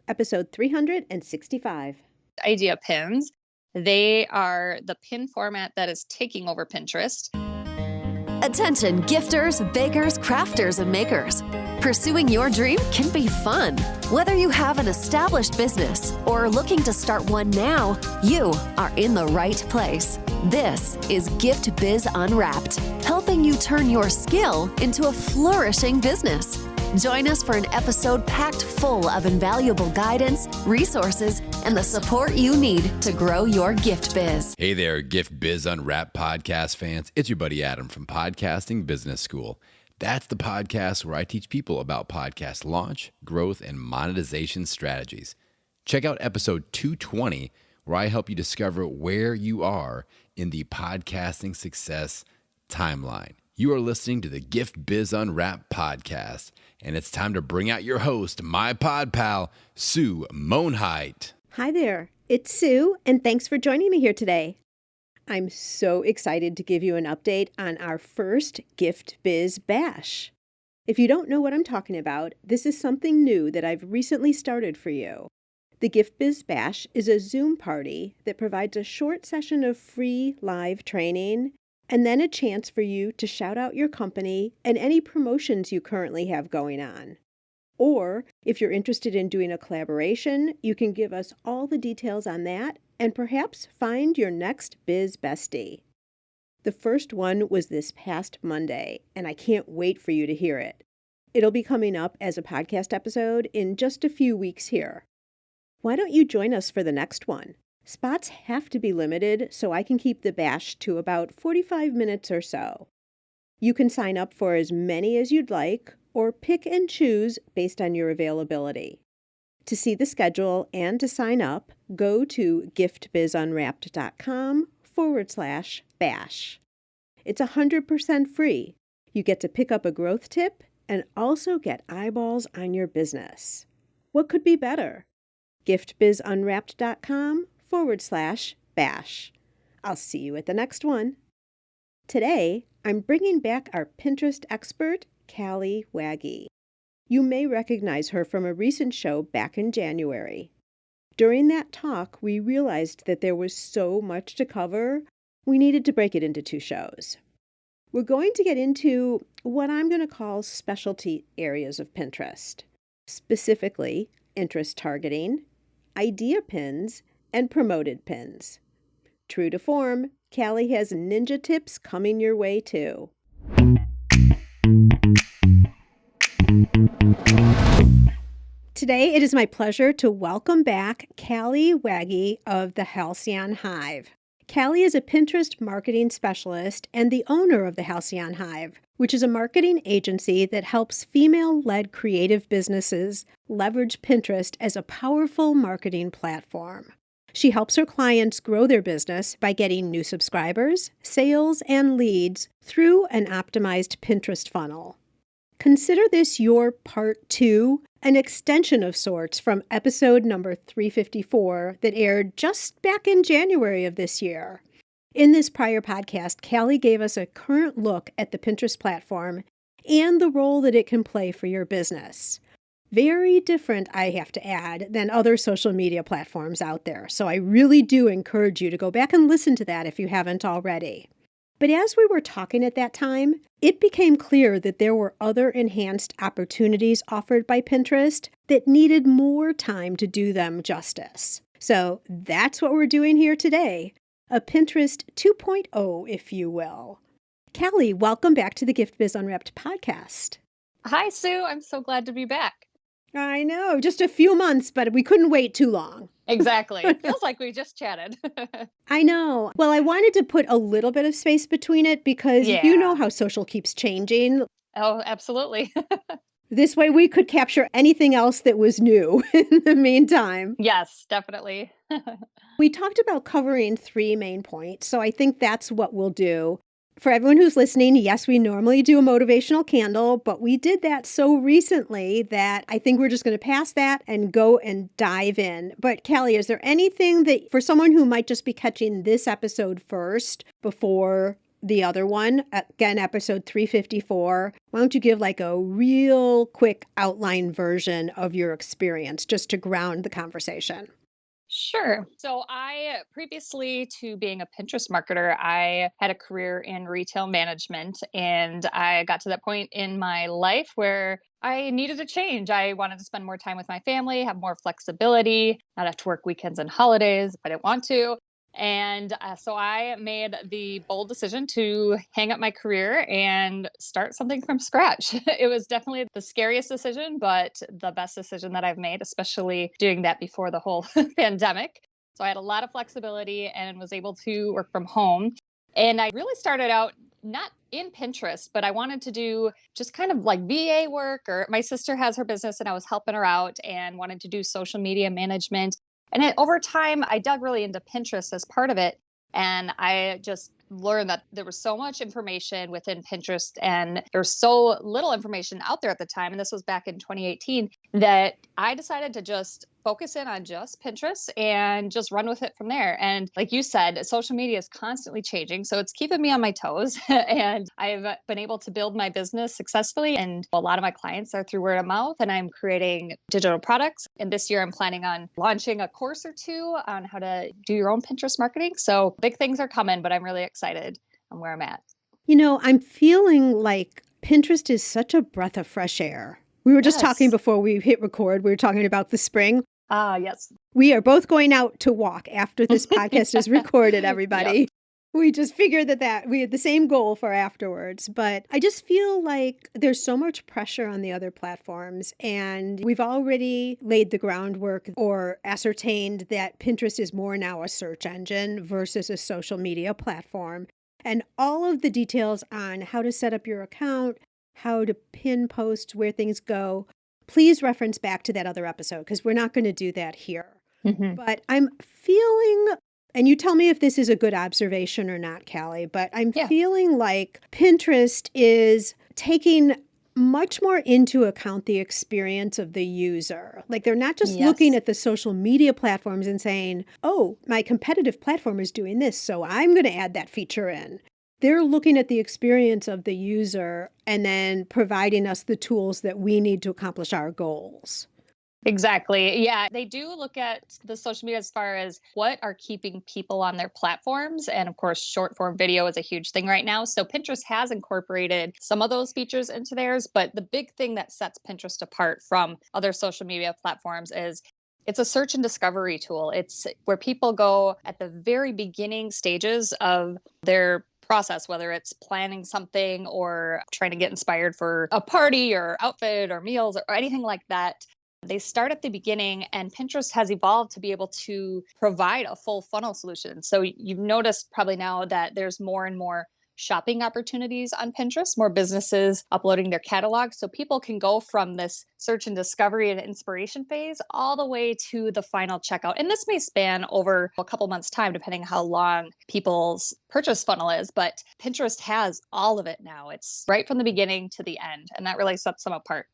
episode 365. Idea pins. They are the pin format that is taking over Pinterest. Attention gifters, bakers, crafters, and makers. Pursuing your dream can be fun. Whether you have an established business or are looking to start one now, you are in the right place. This is Gift Biz Unwrapped, helping you turn your skill into a flourishing business. Join us for an episode packed full of invaluable guidance, resources, and the support you need to grow your gift biz. Hey there, Gift Biz Unwrapped podcast fans. It's your buddy Adam from Podcasting Business School. That's the podcast where I teach people about podcast launch, growth, and monetization strategies. Check out episode 220, where I help you discover where you are in the podcasting success timeline. You are listening to the Gift Biz Unwrapped podcast, and it's time to bring out your host, my pod pal, Sue Monheit. Hi there, it's Sue, and thanks for joining me here today. I'm so excited to give you an update on our first Gift Biz Bash. If you don't know what I'm talking about, this is something new that I've recently started for you. The Gift Biz Bash is a Zoom party that provides a short session of free live training and then a chance for you to shout out your company and any promotions you currently have going on. Or, if you're interested in doing a collaboration, you can give us all the details on that and perhaps find your next biz bestie. The first one was this past Monday, and I can't wait for you to hear it. It'll be coming up as a podcast episode in just a few weeks here. Why don't you join us for the next one? Spots have to be limited, so I can keep the bash to about 45 minutes or so. You can sign up for as many as you'd like, or pick and choose based on your availability. To see the schedule and to sign up, go to giftbizunwrapped.com/bash. It's 100% free. You get to pick up a growth tip and also get eyeballs on your business. What could be better? giftbizunwrapped.com/bash. I'll see you at the next one. Today, I'm bringing back our Pinterest expert, Cali Waege. You may recognize her from a recent show back in January. During that talk, we realized that there was so much to cover, we needed to break it into 2 shows. We're going to get into what I'm going to call specialty areas of Pinterest, specifically interest targeting, idea pins, and promoted pins. True to form, Cali has ninja tips coming your way too. Today, it is my pleasure to welcome back Cali Waege of the Halcyon Hive. Cali is a Pinterest marketing specialist and the owner of the Halcyon Hive, which is a marketing agency that helps female-led creative businesses leverage Pinterest as a powerful marketing platform. She helps her clients grow their business by getting new subscribers, sales, and leads through an optimized Pinterest funnel. Consider this your part 2, an extension of sorts from episode number 354 that aired just back in January of this year. In this prior podcast, Cali gave us a current look at the Pinterest platform and the role that it can play for your business. Very different, I have to add, than other social media platforms out there, so I really do encourage you to go back and listen to that if you haven't already. But as we were talking at that time, it became clear that there were other enhanced opportunities offered by Pinterest that needed more time to do them justice. So that's what we're doing here today, a Pinterest 2.0, if you will. Cali, welcome back to the Gift Biz Unwrapped podcast. Hi, Sue. I'm so glad to be back. I know, just a few months, but we couldn't wait too long. Exactly. It feels like we just chatted. I know. Well, I wanted to put a little bit of space between it because you know how social keeps changing. Oh, absolutely. This way we could capture anything else that was new in the meantime. Yes, definitely. We talked about covering 3 main points, so I think that's what we'll do. For everyone who's listening, yes, we normally do a motivational candle, but we did that so recently that I think we're just going to pass that and go and dive in. But Cali, is there anything that for someone who might just be catching this episode first before the other one, again, episode 354. Why don't you give like a real quick outline version of your experience just to ground the conversation? Sure. So I previously to being a Pinterest marketer, I had a career in retail management, and I got to that point in my life where I needed a change. I wanted to spend more time with my family, have more flexibility, not have to work weekends and holidays if I didn't want to. And so I made the bold decision to hang up my career and start something from scratch. It was definitely the scariest decision, but the best decision that I've made, especially doing that before the whole pandemic. So I had a lot of flexibility and was able to work from home. And I really started out not in Pinterest, but I wanted to do just kind of like VA work, or my sister has her business and I was helping her out and wanted to do social media management. And over time, I dug really into Pinterest as part of it. And I just learned that there was so much information within Pinterest and there's so little information out there at the time. And this was back in 2018 that I decided to just focus in on just Pinterest and just run with it from there. And like you said, social media is constantly changing. So it's keeping me on my toes. And I've been able to build my business successfully. And a lot of my clients are through word of mouth, and I'm creating digital products. And this year I'm planning on launching a course or two on how to do your own Pinterest marketing. So big things are coming, but I'm really excited on where I'm at. You know, I'm feeling like Pinterest is such a breath of fresh air. We were just talking Yes. before we hit record, we were talking about the spring. Ah, yes. We are both going out to walk after this podcast is recorded, everybody. Yep. We just figured that we had the same goal for afterwards. But I just feel like there's so much pressure on the other platforms. And we've already laid the groundwork or ascertained that Pinterest is more now a search engine versus a social media platform. And all of the details on how to set up your account, how to pin posts, where things go, please reference back to that other episode because we're not going to do that here. Mhm. But I'm feeling, and you tell me if this is a good observation or not, Callie, but I'm Yeah. feeling like Pinterest is taking much more into account the experience of the user. Like they're not just looking Yes. at the social media platforms and saying, oh, my competitive platform is doing this, so I'm going to add that feature in. They're looking at the experience of the user and then providing us the tools that we need to accomplish our goals. Exactly. Yeah, they do look at the social media as far as what are keeping people on their platforms. And of course, short form video is a huge thing right now. So Pinterest has incorporated some of those features into theirs. But the big thing that sets Pinterest apart from other social media platforms is it's a search and discovery tool. It's where people go at the very beginning stages of their process, whether it's planning something or trying to get inspired for a party or outfit or meals or anything like that. They start at the beginning, and Pinterest has evolved to be able to provide a full funnel solution. So you've noticed probably now that there's more and more shopping opportunities on Pinterest, more businesses uploading their catalog. So people can go from this search and discovery and inspiration phase all the way to the final checkout. And this may span over a couple months' time, depending on how long people's purchase funnel is. But Pinterest has all of it now. It's right from the beginning to the end. And that really sets them apart.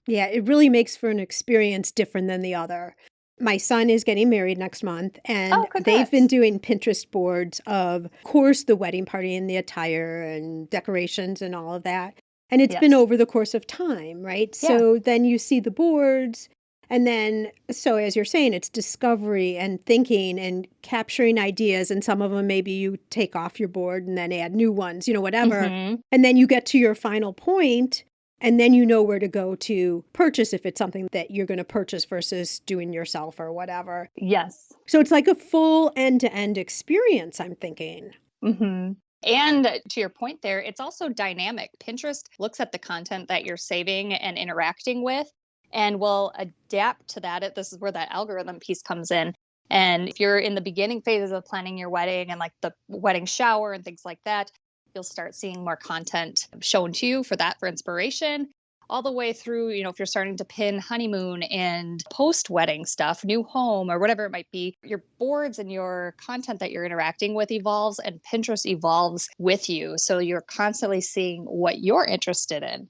Yeah, it really makes for an experience different than the other. My son is getting married next month, and Oh, they've been congrats. doing Pinterest boards of course, the wedding party and the attire and decorations and all of that. And it's been Yes. over the course of time, right? Yeah. So then you see the boards, and then, so as you're saying, it's discovery and thinking and capturing ideas. And some of them maybe you take off your board and then add new ones, whatever. Mhm. And then you get to your final point. And then you know where to go to purchase if it's something that you're going to purchase versus doing yourself or whatever. Yes. So it's like a full end-to-end experience, I'm thinking. hmm And to your point there, it's also dynamic. Pinterest looks at the content that you're saving and interacting with and will adapt to that. This is where that algorithm piece comes in. And if you're in the beginning phases of planning your wedding and like the wedding shower and things like that, you'll start seeing more content shown to you for inspiration. All the way through, if you're starting to pin honeymoon and post wedding stuff, new home, or whatever it might be, your boards and your content that you're interacting with evolves and Pinterest evolves with you. So you're constantly seeing what you're interested in.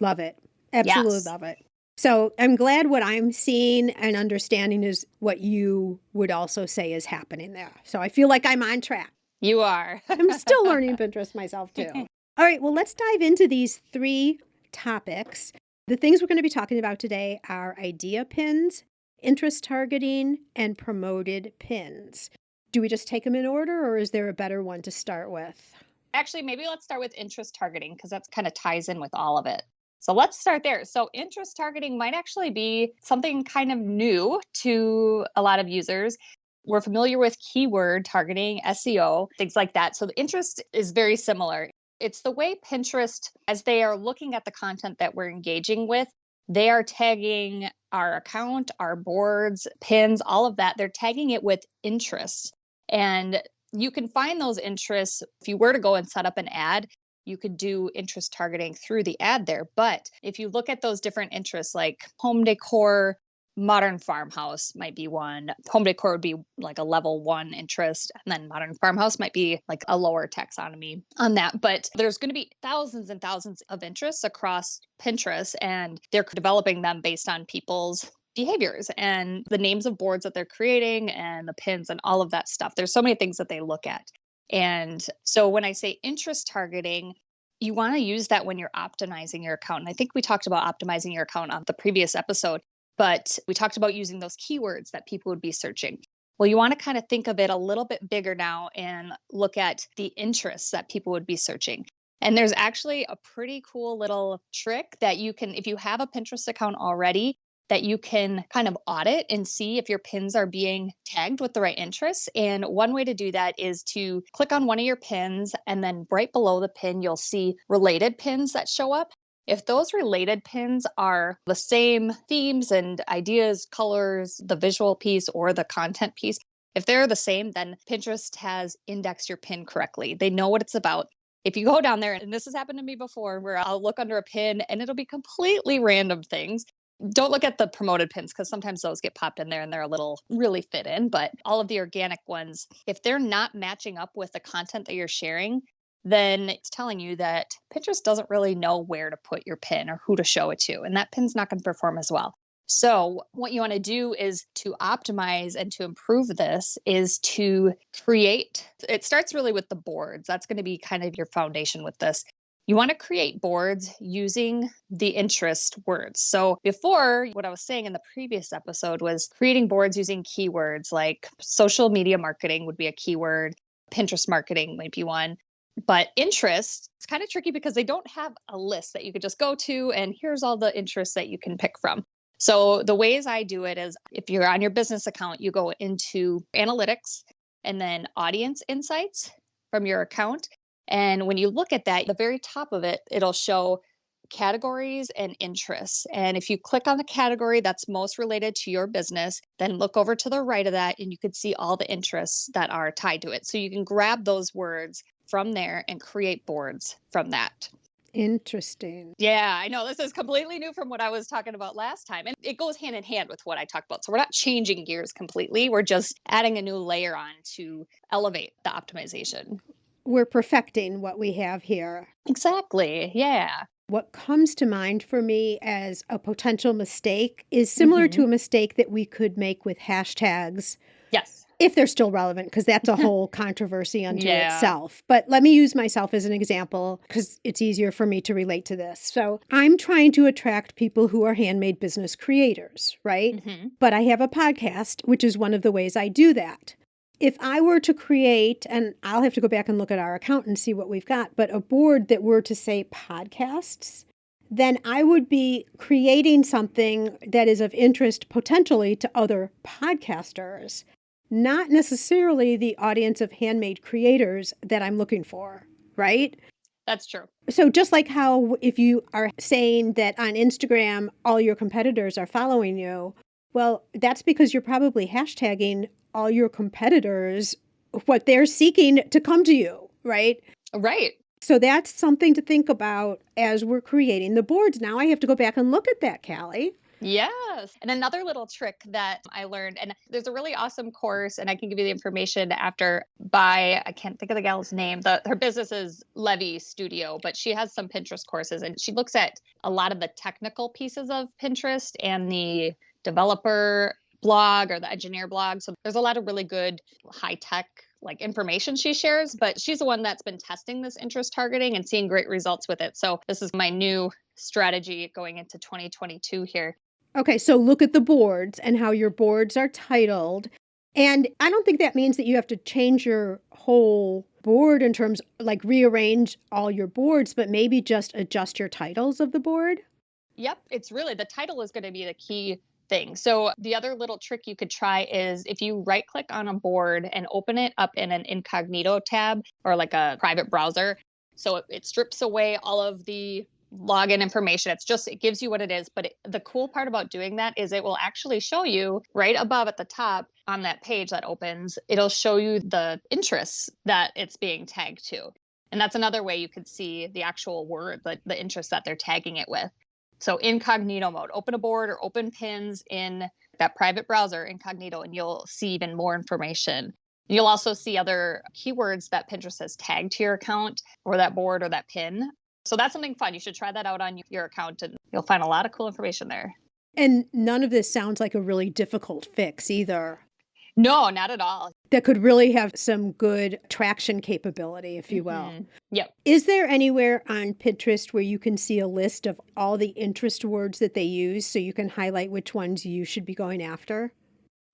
Love it. Absolutely Yes. love it. So I'm glad what I'm seeing and understanding is what you would also say is happening there. So I feel like I'm on track. You are. I'm still learning Pinterest myself too. All right, well, let's dive into these 3 topics. The things we're going to be talking about today are idea pins, interest targeting, and promoted pins. Do we just take them in order, or is there a better one to start with? Actually, maybe let's start with interest targeting because that kind of ties in with all of it. So let's start there. So interest targeting might actually be something kind of new to a lot of users. We're familiar with keyword targeting, SEO, things like that. So the interest is very similar. It's the way Pinterest, as they are looking at the content that we're engaging with, they are tagging our account, our boards, pins, all of that. They're tagging it with interests. And you can find those interests. If you were to go and set up an ad, you could do interest targeting through the ad there. But if you look at those different interests like home decor, modern farmhouse might be one. Home decor would be like a level 1 interest, and then modern farmhouse might be like a lower taxonomy on that. But there's going to be thousands and thousands of interests across Pinterest, and they're developing them based on people's behaviors and the names of boards that they're creating and the pins and all of that stuff. There's so many things that they look at. And so when I say interest targeting, you want to use that when you're optimizing your account. And I think we talked about optimizing your account on the previous episode, but we talked about using those keywords that people would be searching. Well, you want to kind of think of it a little bit bigger now and look at the interests that people would be searching. And there's actually a pretty cool little trick that you can, if you have a Pinterest account already, that you can kind of audit and see if your pins are being tagged with the right interests. And one way to do that is to click on one of your pins, and then right below the pin, you'll see related pins that show up. If those related pins are the same themes and ideas, colors, the visual piece or the content piece, if they're the same, then Pinterest has indexed your pin correctly. They know what it's about. If you go down there, and this has happened to me before, where I'll look under a pin and it'll be completely random things. Don't look at the promoted pins because sometimes those get popped in there and they're a little really fit in. But all of the organic ones, if they're not matching up with the content that you're sharing, then it's telling you that Pinterest doesn't really know where to put your pin or who to show it to. And that pin's not going to perform as well. So what you want to do is to optimize and to improve this is to create, it starts really with the boards. That's going to be kind of your foundation with this. You want to create boards using the interest words. So before, what I was saying in the previous episode was creating boards using keywords like social media marketing would be a keyword, Pinterest marketing might be one. But interest, it's kind of tricky because they don't have a list that you could just go to and here's all the interests that you can pick from. So the ways I do it is if you're on your business account, you go into analytics and then audience insights from your account. And when you look at that, the very top of it, it'll show categories and interests. And if you click on the category that's most related to your business, then look over to the right of that and you could see all the interests that are tied to it. So you can grab those words from there and create boards from that. Interesting. Yeah, I know this is completely new from what I was talking about last time. And it goes hand in hand with what I talked about. So we're not changing gears completely. We're just adding a new layer on to elevate the optimization. We're perfecting what we have here. Exactly. Yeah. What comes to mind for me as a potential mistake is similar to a mistake that we could make with hashtags. Yes. If they're still relevant, because that's a whole controversy unto itself. But let me use myself as an example because it's easier for me to relate to this. So I'm trying to attract people who are handmade business creators, right? But I have a podcast, which is one of the ways I do that. If I were to create, and I'll have to go back and look at our account and see what we've got, but a board that were to say podcasts, then I would be creating something that is of interest potentially to other podcasters, not necessarily the audience of handmade creators that I'm looking for, right? That's true. So just like how if you are saying that on Instagram, all your competitors are following you, well, that's because you're probably hashtagging all your competitors, what they're seeking to come to you, right? Right. So that's something to think about as we're creating the boards. Now I have to go back and look at that, Callie. Yes. And another little trick that I learned, and there's a really awesome course, and I can give you the information after by, I can't think of the gal's name. Her business is Levy Studio, but she has some Pinterest courses and she looks at a lot of the technical pieces of Pinterest and the developer blog or the engineer blog. So there's a lot of really good high tech like information she shares, but she's the one that's been testing this interest targeting and seeing great results with it. So this is my new strategy going into 2022 here. Okay, so look at the boards and how your boards are titled. And I don't think that means that you have to change your whole board in terms like rearrange all your boards, but maybe just adjust your titles of the board. Yep, it's really the title is going to be the key thing. So the other little trick you could try is if you right click on a board and open it up in an incognito tab or like a private browser. So it strips away all of the login information. It gives you what it is. But the cool part about doing that is it will actually show you right above at the top on that page that opens, it'll show you the interests that it's being tagged to. And that's another way you could see the actual word, the interest that they're tagging it with. So incognito mode, open a board or open pins in that private browser incognito, and you'll see even more information. You'll also see other keywords that Pinterest has tagged to your account or that board or that pin. So that's something fun. You should try that out on your account and you'll find a lot of cool information there. And none of this sounds like a really difficult fix either. No, not at all. That could really have some good traction capability, if you will. Yep. Is there anywhere on Pinterest where you can see a list of all the interest words that they use so you can highlight which ones you should be going after?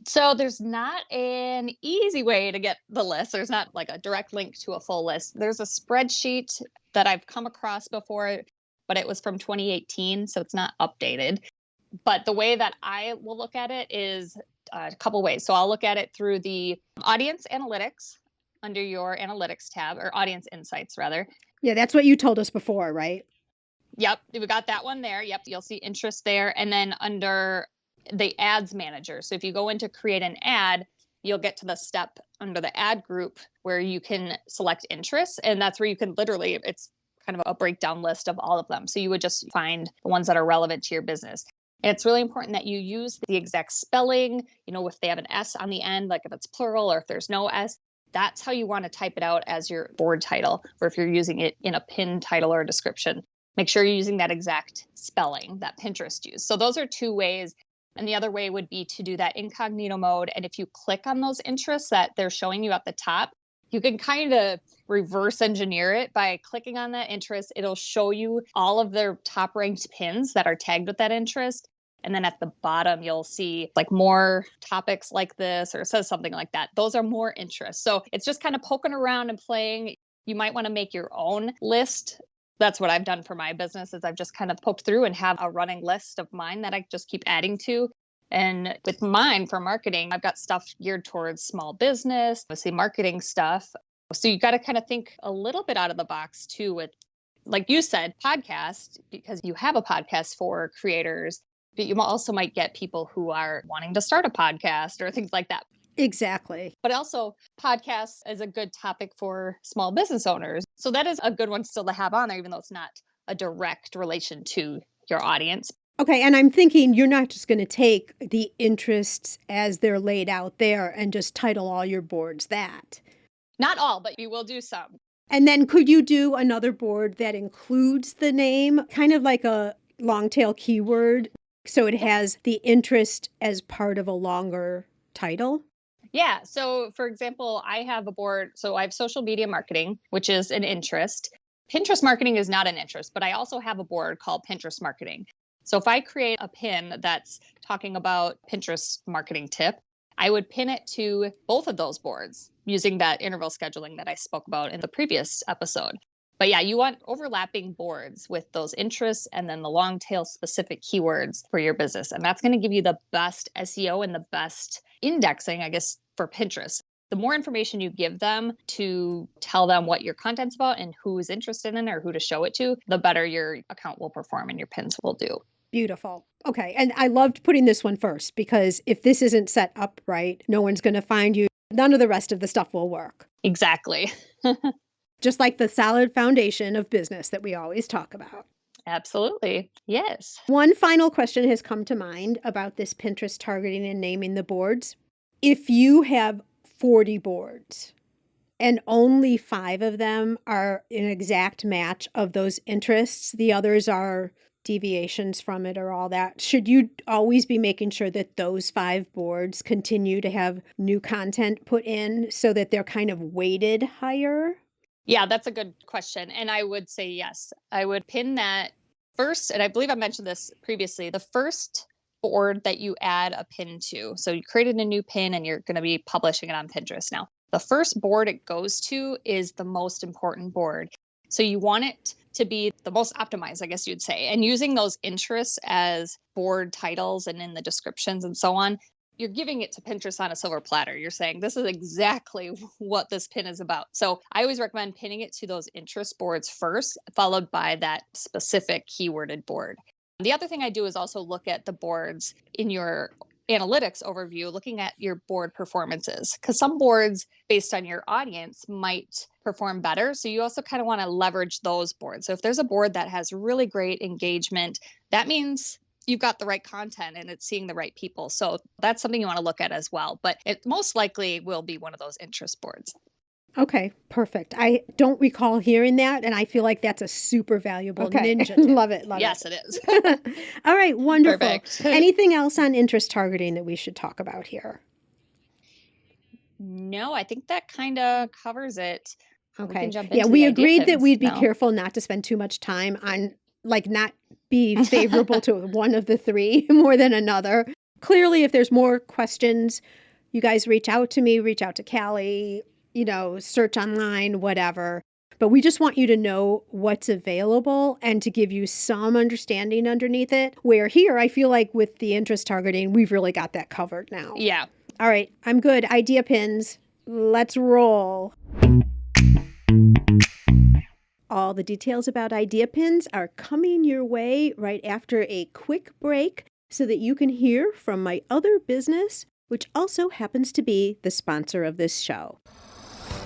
So there's not an easy way to get the list. There's not like a direct link to a full list. There's a spreadsheet that I've come across before, but it was from 2018, so it's not updated. But the way that I will look at it is a couple ways. So I'll look at it through the audience analytics under your analytics tab, or audience insights rather. Yeah, that's what you told us before, right? Yep, we got that one there. Yep, you'll see interest there. And then under the ads manager. So if you go into create an ad, you'll get to the step under the ad group where you can select interests. And that's where you can literally, it's kind of a breakdown list of all of them. So you would just find the ones that are relevant to your business. And it's really important that you use the exact spelling, if they have an S on the end, like if it's plural or if there's no S, that's how you want to type it out as your board title, or if you're using it in a pin title or a description. Make sure you're using that exact spelling that Pinterest used. So those are two ways. And the other way would be to do that incognito mode. And if you click on those interests that they're showing you at the top, you can kind of reverse engineer it by clicking on that interest. It'll show you all of their top ranked pins that are tagged with that interest. And then at the bottom, you'll see like more topics like this, or it says something like that. Those are more interests. So it's just kind of poking around and playing. You might want to make your own list. That's what I've done for my business, is I've just kind of poked through and have a running list of mine that I just keep adding to. And with mine for marketing, I've got stuff geared towards small business, mostly marketing stuff. So you got to kind of think a little bit out of the box too with, like you said, podcast, because you have a podcast for creators, but you also might get people who are wanting to start a podcast or things like that. Exactly. But also podcasts is a good topic for small business owners. So that is a good one still to have on there, even though it's not a direct relation to your audience. Okay. And I'm thinking you're not just going to take the interests as they're laid out there and just title all your boards that. Not all, but you will do some. And then could you do another board that includes the name, kind of like a long tail keyword? So it has the interest as part of a longer title? Yeah. So for example, I have a board. So I have social media marketing, which is an interest. Pinterest marketing is not an interest, but I also have a board called Pinterest marketing. So if I create a pin that's talking about Pinterest marketing tip, I would pin it to both of those boards using that interval scheduling that I spoke about in the previous episode. But yeah, you want overlapping boards with those interests and then the long tail specific keywords for your business. And that's going to give you the best SEO and the best indexing, I guess, for Pinterest. The more information you give them to tell them what your content's about and who is interested in it or who to show it to, the better your account will perform and your pins will do. Beautiful. Okay. And I loved putting this one first because if this isn't set up right, no one's going to find you. None of the rest of the stuff will work. Exactly. Just like the solid foundation of business that we always talk about. Absolutely. Yes. One final question has come to mind about this Pinterest targeting and naming the boards. If you have 40 boards and only 5 of them are an exact match of those interests, the others are deviations from it or all that, should you always be making sure that those 5 boards continue to have new content put in so that they're kind of weighted higher? Yeah, that's a good question. And I would say yes. I would pin that first, and I believe I mentioned this previously, the first board that you add a pin to. So you created a new pin and you're going to be publishing it on Pinterest now. The first board it goes to is the most important board. So you want it to be the most optimized, I guess you'd say. And using those interests as board titles and in the descriptions and so on, you're giving it to Pinterest on a silver platter. You're saying, this is exactly what this pin is about. So I always recommend pinning it to those interest boards first, followed by that specific keyworded board. The other thing I do is also look at the boards in your analytics overview, looking at your board performances, because some boards based on your audience might perform better. So you also kind of want to leverage those boards. So if there's a board that has really great engagement, that means you've got the right content and it's seeing the right people. So that's something you want to look at as well. But it most likely will be one of those interest boards. Okay, perfect. I don't recall hearing that, and I feel like that's a super valuable ninja tip. Love it, love Yes, it. it is. All right, wonderful. Perfect. Anything else on interest targeting that we should talk about here? No, I think that kind of covers it. We Okay. can jump Yeah, into we the idea agreed that pins we'd be now. careful not to spend too much time on, like, not be favorable to one of the 3 more than another. Clearly, if there's more questions, you guys reach out to me, reach out to Cali, search online, whatever. But we just want you to know what's available and to give you some understanding underneath it. Where here, I feel like with the interest targeting, we've really got that covered now. Yeah. All right, I'm good. Idea pins. Let's roll. All the details about idea pins are coming your way right after a quick break so that you can hear from my other business, which also happens to be the sponsor of this show.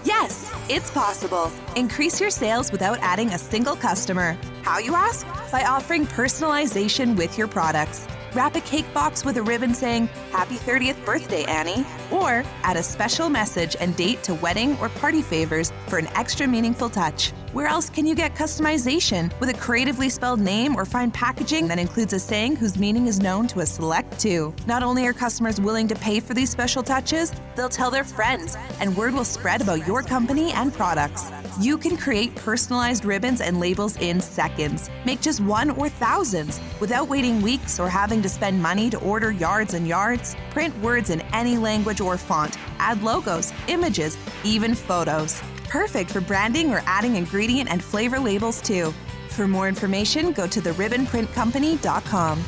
Yes, it's possible. Increase your sales without adding a single customer. How, you ask? By offering personalization with your products. Wrap a cake box with a ribbon saying, "Happy 30th birthday, Annie." Or add a special message and date to wedding or party favors for an extra meaningful touch. Where else can you get customization with a creatively spelled name or fine packaging that includes a saying whose meaning is known to a select 2? Not only are customers willing to pay for these special touches, they'll tell their friends, and word will spread about your company and products. You can create personalized ribbons and labels in seconds. Make just one or thousands without waiting weeks or having to spend money to order yards and yards. Print words in any language or font. Add logos, images, even photos. Perfect for branding or adding ingredient and flavor labels too. For more information, go to theribbonprintcompany.com.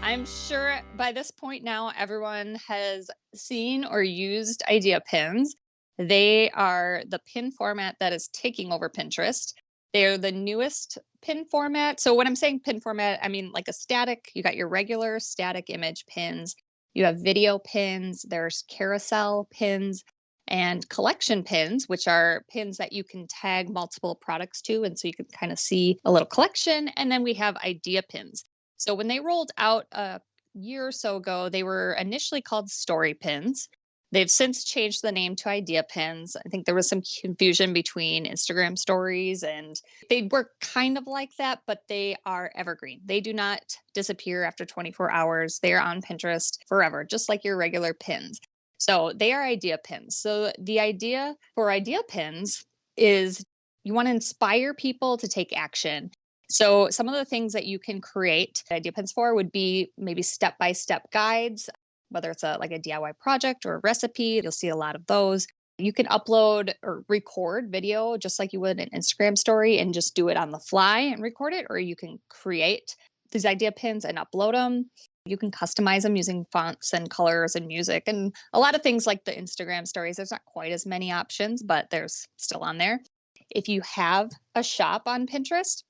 I'm sure by this point now, everyone has seen or used idea pins. They are the pin format that is taking over Pinterest. They're the newest pin format. So when I'm saying pin format, I mean like a static, you got your regular static image pins. You have video pins, there's carousel pins, and collection pins, which are pins that you can tag multiple products to. And so you can kind of see a little collection. And then we have idea pins. So when they rolled out a year or so ago, they were initially called story pins. They've since changed the name to idea pins. I think there was some confusion between Instagram stories, and they work kind of like that, but they are evergreen. They do not disappear after 24 hours. They are on Pinterest forever, just like your regular pins. So they are idea pins. So the idea for idea pins is you want to inspire people to take action. So some of the things that you can create idea pins for would be maybe step-by-step guides, whether it's like a DIY project or a recipe. You'll see a lot of those. You can upload or record video just like you would an Instagram story and just do it on the fly and record it, or you can create these idea pins and upload them. You can customize them using fonts and colors and music and a lot of things like the Instagram stories. There's not quite as many options, but there's still on there. If you have a shop on Pinterest,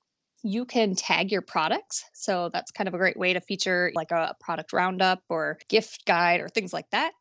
you can tag your products. So that's kind of a great way to feature like a product roundup or gift guide or things like that.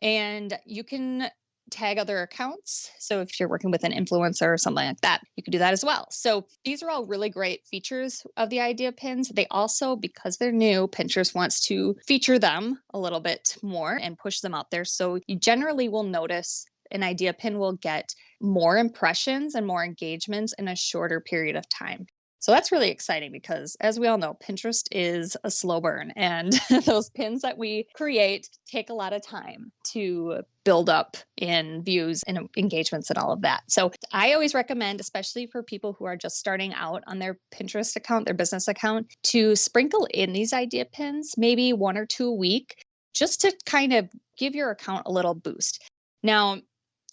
And you can tag other accounts. So if you're working with an influencer or something like that, you can do that as well. So these are all really great features of the idea pins. They also, because they're new, Pinterest wants to feature them a little bit more and push them out there. So you generally will notice an idea pin will get more impressions and more engagements in a shorter period of time. So that's really exciting because, as we all know, Pinterest is a slow burn, and those pins that we create take a lot of time to build up in views and engagements and all of that. So I always recommend, especially for people who are just starting out on their Pinterest account, their business account, to sprinkle in these idea pins, maybe 1 or 2 a week, just to kind of give your account a little boost. Now,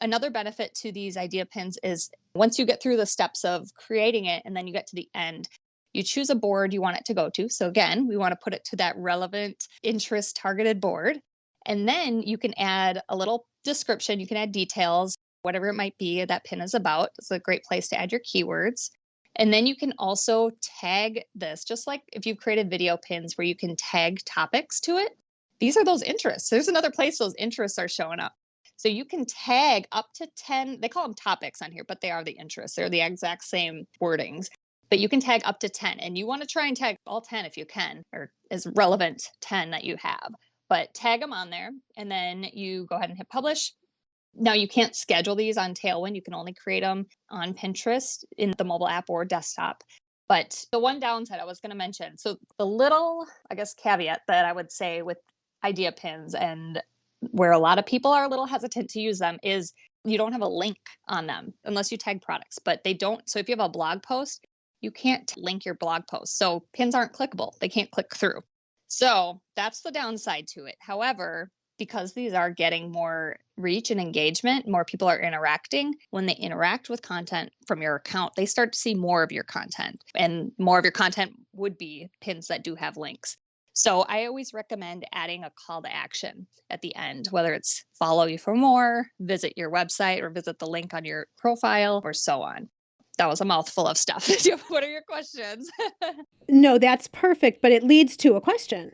another benefit to these idea pins is once you get through the steps of creating it and then you get to the end, you choose a board you want it to go to. So again, we want to put it to that relevant interest targeted board. And then you can add a little description, you can add details, whatever it might be that pin is about. It's a great place to add your keywords. And then you can also tag this, just like if you've created video pins where you can tag topics to it. These are those interests. There's another place those interests are showing up. So you can tag up to 10, they call them topics on here, but they are the interests. They're the exact same wordings, but you can tag up to 10, and you want to try and tag all 10 if you can, or as relevant 10 that you have, but tag them on there. And then you go ahead and hit publish. Now you can't schedule these on Tailwind. You can only create them on Pinterest in the mobile app or desktop. But the one downside I was going to mention, so the little, I guess, caveat that I would say with idea pins and where a lot of people are a little hesitant to use them is you don't have a link on them unless you tag products, but they don't. So if you have a blog post, you can't link your blog post. So pins aren't clickable. They can't click through. So that's the downside to it. However, because these are getting more reach and engagement, more people are interacting. When they interact with content from your account, they start to see more of your content, and more of your content would be pins that do have links. So I always recommend adding a call to action at the end, whether it's follow you for more, visit your website, or visit the link on your profile, or so on. That was a mouthful of stuff. What are your questions? No, that's perfect, but it leads to a question.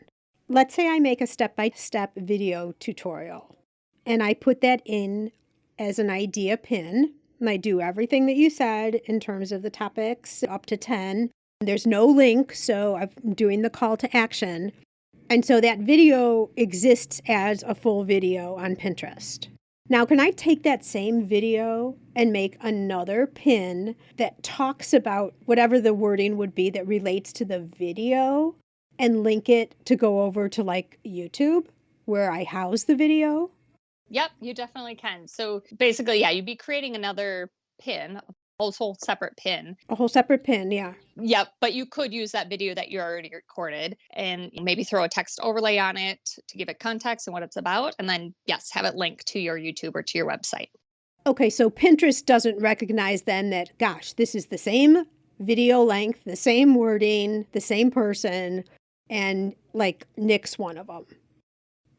Let's say I make a step-by-step video tutorial and I put that in as an idea pin, and I do everything that you said in terms of the topics up to 10. There's no link, so I'm doing the call to action. And so that video exists as a full video on Pinterest. Now, can I take that same video and make another pin that talks about whatever the wording would be that relates to the video and link it to go over to like YouTube where I house the video? Yep, you definitely can. So basically, yeah, you'd be creating another pin, a whole separate pin. A whole separate pin, yeah. Yep, but you could use that video that you already recorded and maybe throw a text overlay on it to give it context and what it's about. And then, yes, have it link to your YouTube or to your website. Okay, so Pinterest doesn't recognize then that, gosh, this is the same video length, the same wording, the same person, and like nix one of them.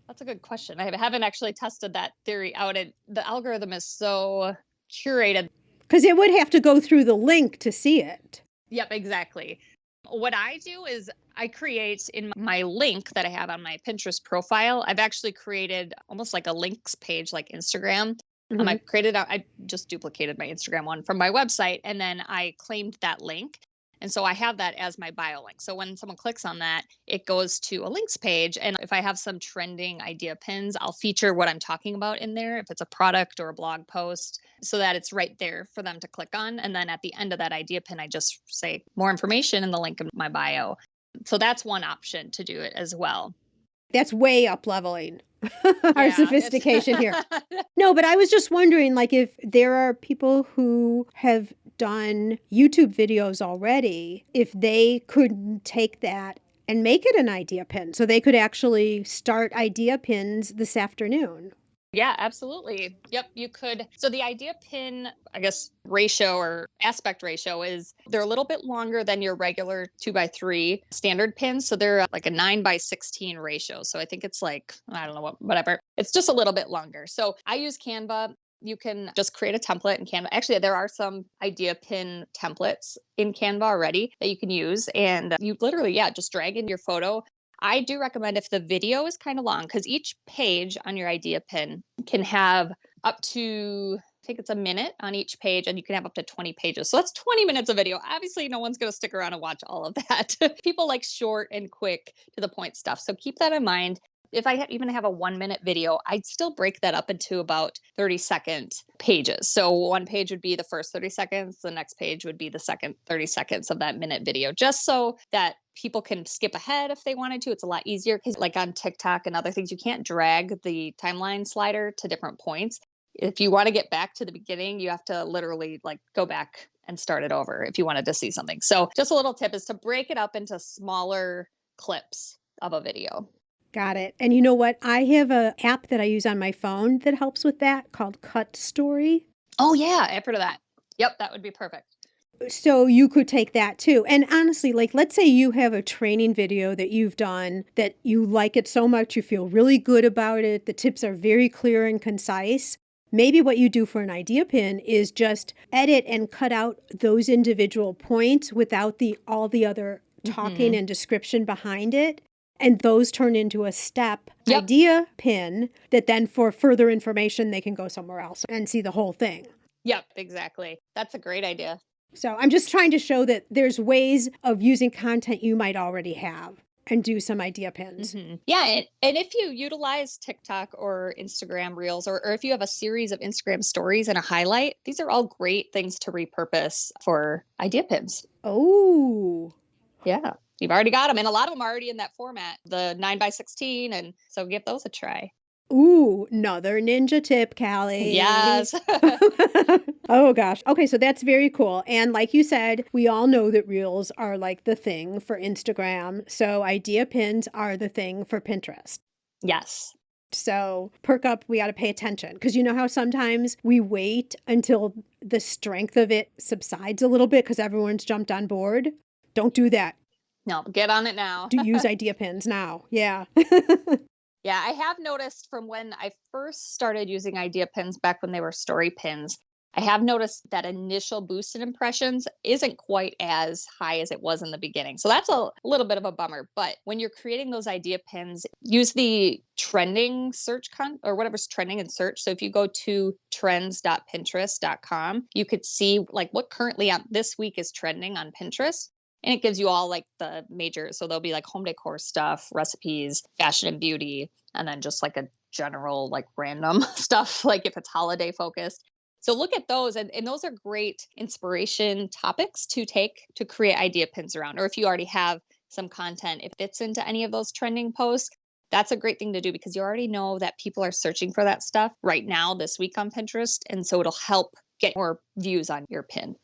That's a good question. I haven't actually tested that theory out. The algorithm is so curated. Because it would have to go through the link to see it. Yep, exactly. What I do is I create in my link that I have on my Pinterest profile. I've actually created almost like a links page like Instagram. I just duplicated my Instagram one from my website, and then I claimed that link. And so I have that as my bio link. So when someone clicks on that, it goes to a links page. And if I have some trending idea pins, I'll feature what I'm talking about in there, if it's a product or a blog post, so that it's right there for them to click on. And then at the end of that idea pin, I just say more information in the link in my bio. So that's one option to do it as well. That's way up leveling our sophistication here. No, but I was just wondering, like, if there are people who have done YouTube videos already, if they could take that and make it an idea pin. So they could actually start idea pins this afternoon. Yeah, absolutely. Yep, you could. So the idea pin, I guess, ratio or aspect ratio is they're a little bit longer than your regular 2x3 standard pins. So they're like a 9:16 ratio. So I think it's like, I don't know, whatever. It's just a little bit longer. So I use Canva. You can just create a template in Canva. Actually, there are some idea pin templates in Canva already that you can use. And you literally, just drag in your photo. I do recommend if the video is kind of long, because each page on your idea pin can have up to, I think it's a minute on each page, and you can have up to 20 pages. So that's 20 minutes of video. Obviously, no one's going to stick around and watch all of that. People like short and quick to the point stuff. So keep that in mind. If I even have a 1-minute video, I'd still break that up into about 30-second pages. So one page would be the first 30 seconds. The next page would be the second 30 seconds of that minute video, just so that people can skip ahead if they wanted to. It's a lot easier because like on TikTok and other things, you can't drag the timeline slider to different points. If you want to get back to the beginning, you have to literally like go back and start it over if you wanted to see something. So just a little tip is to break it up into smaller clips of a video. Got it. And you know what? I have an app that I use on my phone that helps with that called Cut Story. Oh, yeah. I've heard of that. Yep. That would be perfect. So you could take that too. And honestly, like let's say you have a training video that you've done that you like it so much, you feel really good about it. The tips are very clear and concise. Maybe what you do for an idea pin is just edit and cut out those individual points without all the other talking and description behind it. And those turn into a step idea pin that then for further information, they can go somewhere else and see the whole thing. Yep, exactly. That's a great idea. So I'm just trying to show that there's ways of using content you might already have and do some idea pins. Yeah. And if you utilize TikTok or Instagram Reels, or if you have a series of Instagram stories and a highlight, these are all great things to repurpose for idea pins. Oh, yeah. You've already got them. And a lot of them are already in that format, the 9x16. And so give those a try. Ooh, another ninja tip, Callie. Yes. Oh, gosh. Okay, so that's very cool. And like you said, we all know that Reels are like the thing for Instagram. So idea pins are the thing for Pinterest. Yes. So perk up, we got to pay attention. Because you know how sometimes we wait until the strength of it subsides a little bit because everyone's jumped on board? Don't do that. No, get on it now. Do use idea pins now. Yeah. Yeah, I have noticed from when I first started using idea pins back when they were story pins, I have noticed that initial boost in impressions isn't quite as high as it was in the beginning. So that's a little bit of a bummer. But when you're creating those idea pins, use the trending search or whatever's trending in search. So if you go to trends.pinterest.com, you could see like what currently on this week is trending on Pinterest. And it gives you all like the major. So there'll be like home decor stuff, recipes, fashion and beauty, and then just like a general like random stuff, like if it's holiday focused. So look at those. And those are great inspiration topics to take to create idea pins around. Or if you already have some content, if it's into any of those trending posts, that's a great thing to do because you already know that people are searching for that stuff right now this week on Pinterest. And so it'll help get more views on your pin.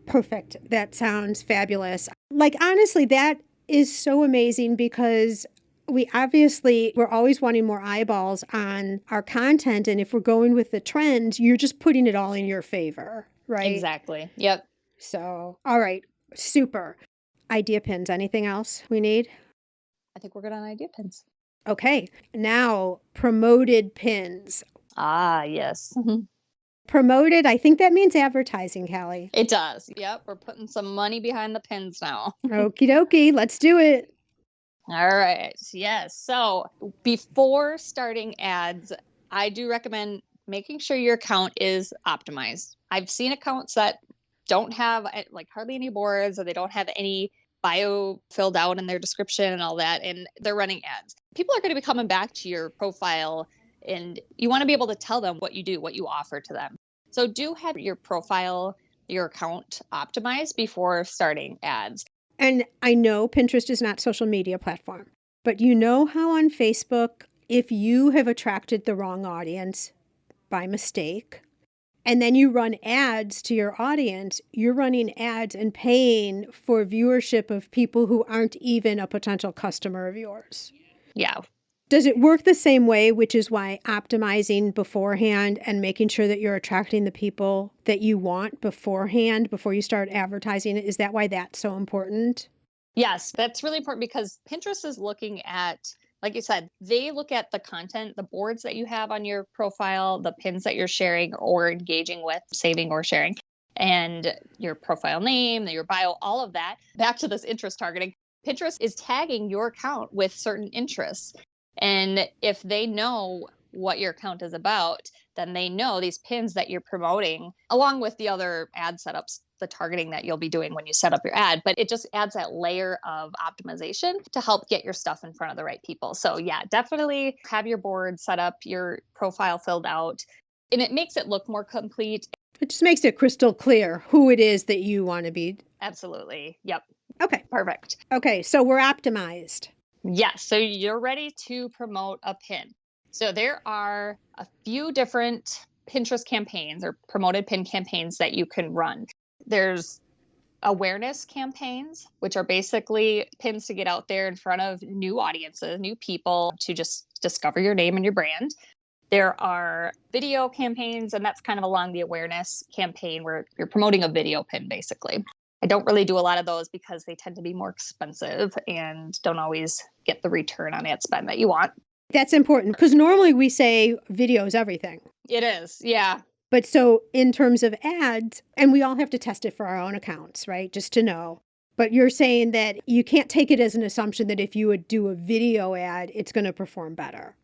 Perfect. That sounds fabulous. Like, honestly, that is so amazing because we're always wanting more eyeballs on our content. And if we're going with the trends, you're just putting it all in your favor, right? Exactly. Yep. So, all right. Super. Idea pins. Anything else we need? I think we're good on idea pins. Okay. Now, promoted pins. Ah, yes. Promoted, I think that means advertising, Callie. It does. Yep. We're putting some money behind the pins now. Okie dokie. Let's do it. All right. Yes. So before starting ads, I do recommend making sure your account is optimized. I've seen accounts that don't have like hardly any boards or they don't have any bio filled out in their description and all that, and they're running ads. People are going to be coming back to your profile and you want to be able to tell them what you do, what you offer to them. So do have your profile, your account optimized before starting ads. And I know Pinterest is not a social media platform, but you know how on Facebook, if you have attracted the wrong audience by mistake, and then you run ads to your audience, you're running ads and paying for viewership of people who aren't even a potential customer of yours. Yeah. Does it work the same way, which is why optimizing beforehand and making sure that you're attracting the people that you want beforehand before you start advertising it? Is that why that's so important? Yes, that's really important because Pinterest is looking at, like you said, they look at the content, the boards that you have on your profile, the pins that you're sharing or engaging with, saving or sharing, and your profile name, your bio, all of that. Back to this interest targeting. Pinterest is tagging your account with certain interests. And if they know what your account is about, then they know these pins that you're promoting, along with the other ad setups the targeting that you'll be doing when you set up your ad, but it just adds that layer of optimization to help get your stuff in front of the right people. So yeah, definitely have your board set up, your profile filled out, and it makes it look more complete. It just makes it crystal clear who it is that you want to be. Absolutely. Yep. Okay. Perfect. Okay. So we're optimized. Yes. So you're ready to promote a pin. So there are a few different Pinterest campaigns or promoted pin campaigns that you can run. There's awareness campaigns, which are basically pins to get out there in front of new audiences, new people to just discover your name and your brand. There are video campaigns, and that's kind of along the awareness campaign where you're promoting a video pin, basically. I don't really do a lot of those because they tend to be more expensive and don't always get the return on ad spend that you want. That's important because normally we say video is everything. It is, yeah. But so in terms of ads, and we all have to test it for our own accounts, right? Just to know. But you're saying that you can't take it as an assumption that if you would do a video ad, it's going to perform better.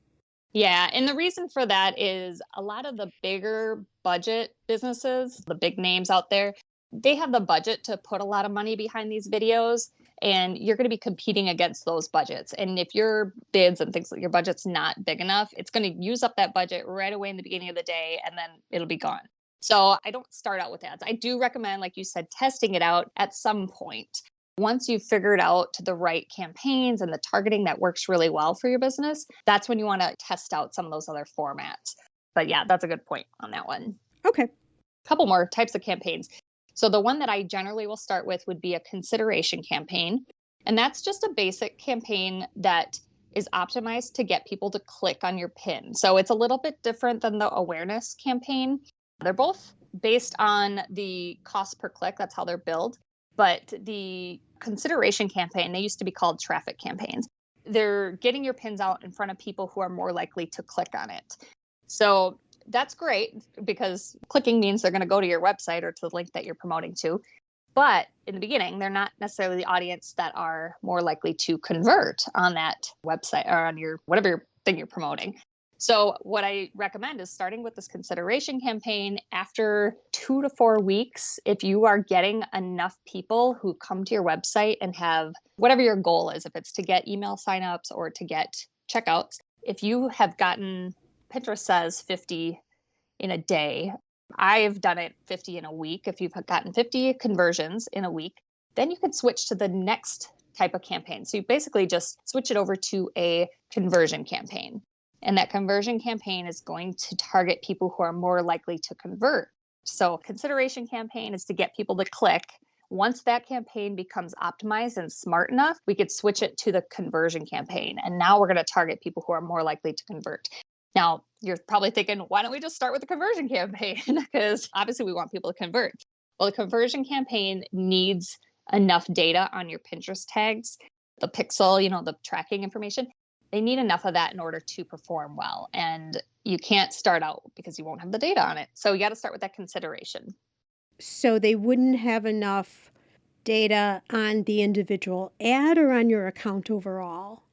Yeah. And the reason for that is a lot of the bigger budget businesses, the big names out there, they have the budget to put a lot of money behind these videos, and you're going to be competing against those budgets. And if your bids and things like your budget's not big enough, it's going to use up that budget right away in the beginning of the day, and then it'll be gone. So I don't start out with ads. I do recommend, like you said, testing it out at some point. Once you've figured out the right campaigns and the targeting that works really well for your business, that's when you want to test out some of those other formats. But yeah, that's a good point on that one. Okay. A couple more types of campaigns. So the one that I generally will start with would be a consideration campaign. And that's just a basic campaign that is optimized to get people to click on your pin. So it's a little bit different than the awareness campaign. They're both based on the cost per click. That's how they're billed. But the consideration campaign, they used to be called traffic campaigns. They're getting your pins out in front of people who are more likely to click on it. So that's great because clicking means they're going to go to your website or to the link that you're promoting to. But in the beginning, they're not necessarily the audience that are more likely to convert on that website or on your whatever thing you're promoting. So what I recommend is starting with this consideration campaign after 2 to 4 weeks. If you are getting enough people who come to your website and have whatever your goal is, if it's to get email signups or to get checkouts, if you have gotten, Pinterest says 50 in a day. I've done it 50 in a week. If you've gotten 50 conversions in a week, then you can switch to the next type of campaign. So you basically just switch it over to a conversion campaign. And that conversion campaign is going to target people who are more likely to convert. So consideration campaign is to get people to click. Once that campaign becomes optimized and smart enough, we could switch it to the conversion campaign. And now we're going to target people who are more likely to convert. Now, you're probably thinking, why don't we just start with the conversion campaign? Because obviously we want people to convert. Well, the conversion campaign needs enough data on your Pinterest tags, the pixel, the tracking information. They need enough of that in order to perform well. And you can't start out because you won't have the data on it. So you got to start with that consideration. So they wouldn't have enough data on the individual ad or on your account overall?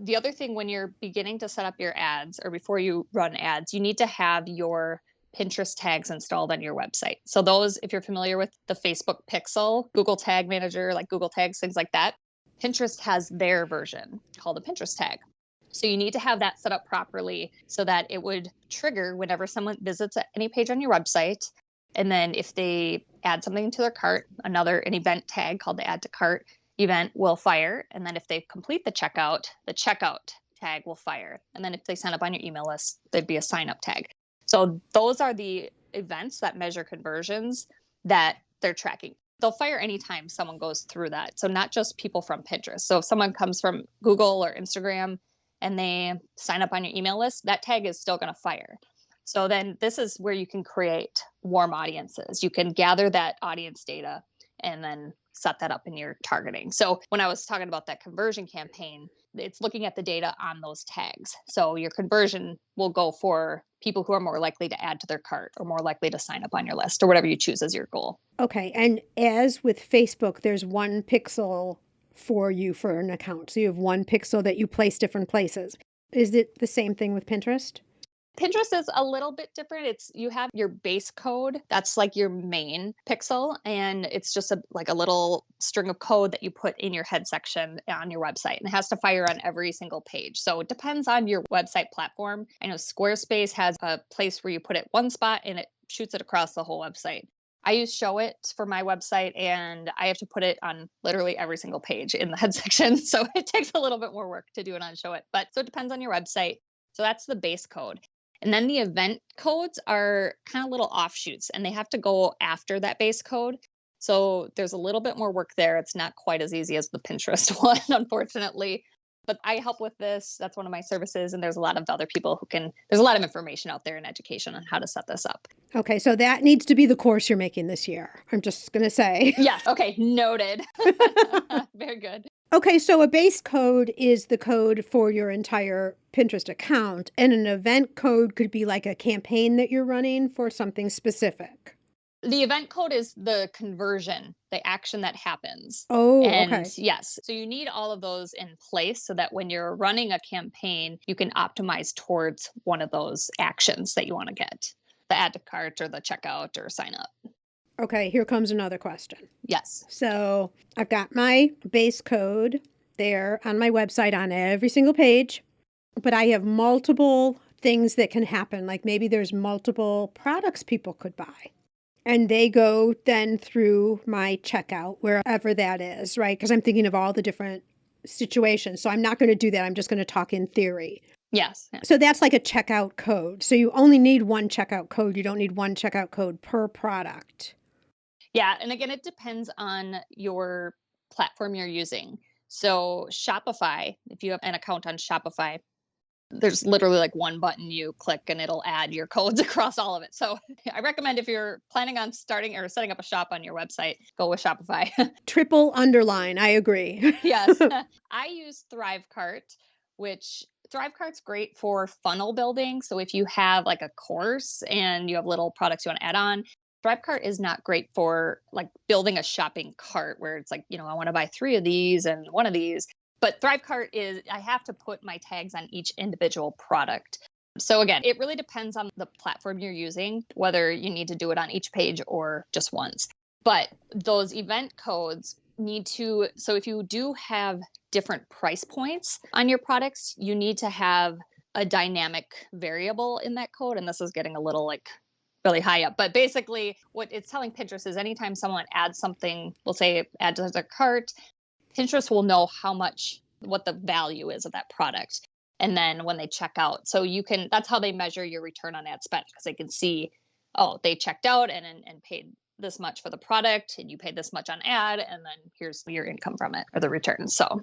The other thing, when you're beginning to set up your ads or before you run ads, you need to have your Pinterest tags installed on your website. So those, if you're familiar with the Facebook Pixel, Google Tag Manager, like Google Tags, things like that, Pinterest has their version called a Pinterest tag. So you need to have that set up properly so that it would trigger whenever someone visits any page on your website. And then if they add something to their cart, an event tag called the add to cart event will fire. And then if they complete the checkout tag will fire. And then if they sign up on your email list, there'd be a sign up tag. So those are the events that measure conversions that they're tracking. They'll fire anytime someone goes through that. So not just people from Pinterest. So if someone comes from Google or Instagram and they sign up on your email list, that tag is still going to fire. So then this is where you can create warm audiences. You can gather that audience data and then set that up in your targeting. So when I was talking about that conversion campaign, it's looking at the data on those tags. So your conversion will go for people who are more likely to add to their cart or more likely to sign up on your list or whatever you choose as your goal. Okay. And as with Facebook, there's one pixel for you for an account. So you have one pixel that you place different places. Is it the same thing with Pinterest? Pinterest is a little bit different. You have your base code. That's like your main pixel. And it's just like a little string of code that you put in your head section on your website. And it has to fire on every single page. So it depends on your website platform. I know Squarespace has a place where you put it one spot and it shoots it across the whole website. I use Show It for my website, and I have to put it on literally every single page in the head section. So it takes a little bit more work to do it on Show It. But so it depends on your website. So that's the base code. And then the event codes are kind of little offshoots, and they have to go after that base code. So there's a little bit more work there. It's not quite as easy as the Pinterest one, unfortunately. But I help with this. That's one of my services. And there's a lot of other people there's a lot of information out there in education on how to set this up. Okay, so that needs to be the course you're making this year. I'm just going to say. Yes. Okay. Noted. Very good. Okay, so a base code is the code for your entire Pinterest account, and an event code could be like a campaign that you're running for something specific. The event code is the conversion, the action that happens. Oh, and okay. Yes, so you need all of those in place so that when you're running a campaign, you can optimize towards one of those actions that you want to get, the add to cart or the checkout or sign up. Okay, here comes another question. Yes. So I've got my base code there on my website on every single page, but I have multiple things that can happen. Like maybe there's multiple products people could buy, and they go then through my checkout, wherever that is, right? Because I'm thinking of all the different situations. So I'm not going to do that. I'm just going to talk in theory. Yes. So that's like a checkout code. So you only need one checkout code. You don't need one checkout code per product. Yeah. And again, it depends on your platform you're using. So Shopify, if you have an account on Shopify, there's literally like one button you click and it'll add your codes across all of it. So I recommend if you're planning on starting or setting up a shop on your website, go with Shopify. Triple underline. I agree. Yes. I use Thrivecart, which Thrivecart's great for funnel building. So if you have like a course and you have little products you want to add on, Thrivecart is not great for like building a shopping cart where it's like, I want to buy 3 of these and 1 of these. But Thrivecart I have to put my tags on each individual product. So again, it really depends on the platform you're using, whether you need to do it on each page or just once. But those event codes so if you do have different price points on your products, you need to have a dynamic variable in that code. And this is getting a little like really high up. But basically what it's telling Pinterest is anytime someone adds something, we'll say add to their cart, Pinterest will know what the value is of that product. And then when they check out, so that's how they measure your return on ad spend, because they can see, oh, they checked out and paid this much for the product and you paid this much on ad. And then here's your income from it or the return. So.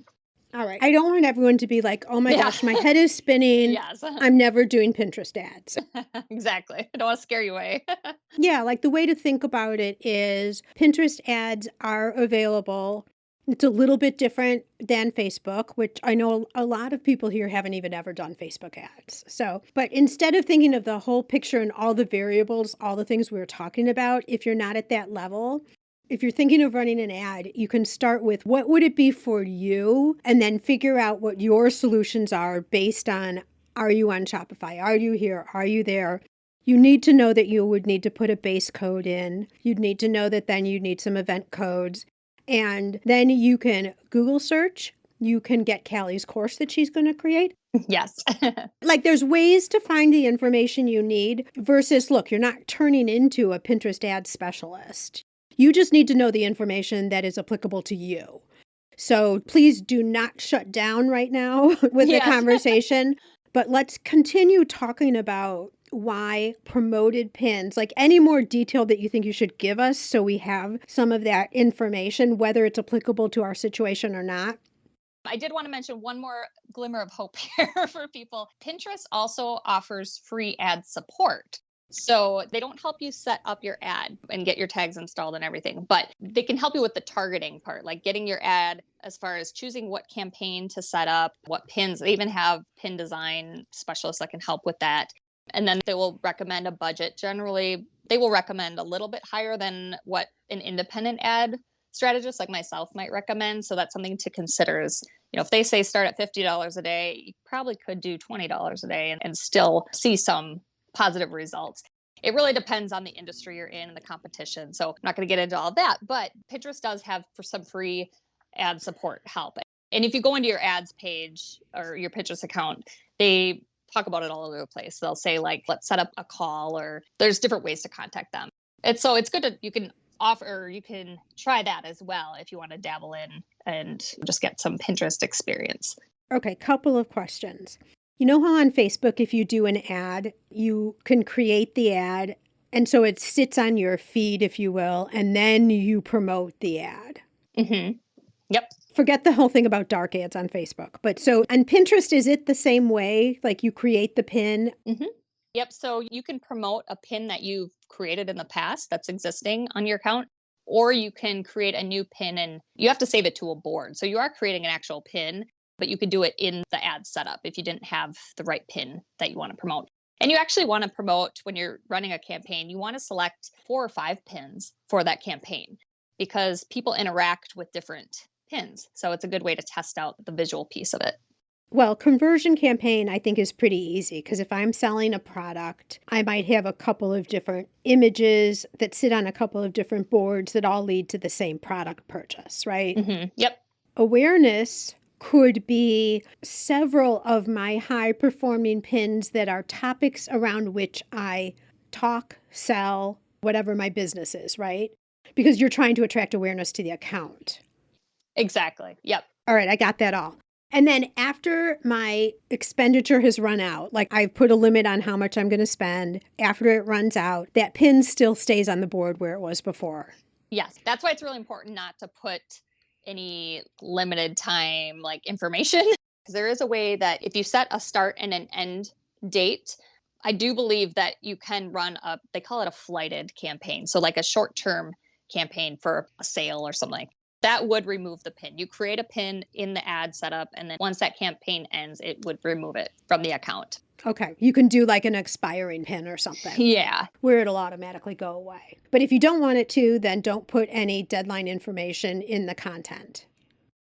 All right. I don't want everyone to be like, oh my gosh, my head is spinning. Yes. I'm never doing Pinterest ads. Exactly. I don't want to scare you away. Yeah. Like the way to think about it is Pinterest ads are available. It's a little bit different than Facebook, which I know a lot of people here haven't even ever done Facebook ads. So, but instead of thinking of the whole picture and all the variables, all the things we were talking about, if you're not at that level, if you're thinking of running an ad, you can start with what would it be for you, and then figure out what your solutions are based on, are you on Shopify? Are you here? Are you there? You need to know that you would need to put a base code in. You'd need to know that then you need some event codes. And then you can Google search. You can get Callie's course that she's going to create. Yes. Like there's ways to find the information you need versus, look, you're not turning into a Pinterest ad specialist. You just need to know the information that is applicable to you. So please do not shut down right now with the conversation, but let's continue talking about why promoted pins, like any more detail that you think you should give us so we have some of that information, whether it's applicable to our situation or not. I did want to mention one more glimmer of hope here for people. Pinterest also offers free ad support. So they don't help you set up your ad and get your tags installed and everything, but they can help you with the targeting part, like getting your ad as far as choosing what campaign to set up, what pins. They even have pin design specialists that can help with that. And then they will recommend a budget. Generally, they will recommend a little bit higher than what an independent ad strategist like myself might recommend. So that's something to consider is If they say start at $50 a day, you probably could do $20 a day and still see some positive results. It really depends on the industry you're in and the competition. So I'm not going to get into all that, but Pinterest does have for some free ad support help. And if you go into your ads page or your Pinterest account, they talk about it all over the place. They'll say like, let's set up a call, or there's different ways to contact them. And so it's good to, you can try that as well if you want to dabble in and just get some Pinterest experience. Okay, couple of questions. You know how on Facebook, if you do an ad, you can create the ad, and so it sits on your feed, if you will, and then you promote the ad. Mm-hmm. Yep. Forget the whole thing about dark ads on Facebook. But so on Pinterest, is it the same way? Like you create the pin? Mm-hmm. Yep. So you can promote a pin that you've created in the past that's existing on your account, or you can create a new pin and you have to save it to a board. So you are creating an actual pin, but you could do it in the ad setup if you didn't have the right pin that you want to promote. And you actually want to promote when you're running a campaign, you want to select 4 or 5 pins for that campaign because people interact with different pins. So it's a good way to test out the visual piece of it. Well, conversion campaign, I think, is pretty easy because if I'm selling a product, I might have a couple of different images that sit on a couple of different boards that all lead to the same product purchase, right? Mm-hmm. Yep. Awareness could be several of my high performing pins that are topics around which I talk, sell, whatever my business is, right? Because you're trying to attract awareness to the account. Exactly. Yep. All right, I got that all. And then after my expenditure has run out, like I've put a limit on how much I'm going to spend, after it runs out, that pin still stays on the board where it was before. Yes. That's why it's really important not to put any limited time like information. Because there is a way that if you set a start and an end date, I do believe that you can run they call it a flighted campaign. So like a short-term campaign for a sale or something. That would remove the pin. You create a pin in the ad setup, and then once that campaign ends, it would remove it from the account. Okay. You can do like an expiring pin or something. Yeah. Where it'll automatically go away. But if you don't want it to, then don't put any deadline information in the content.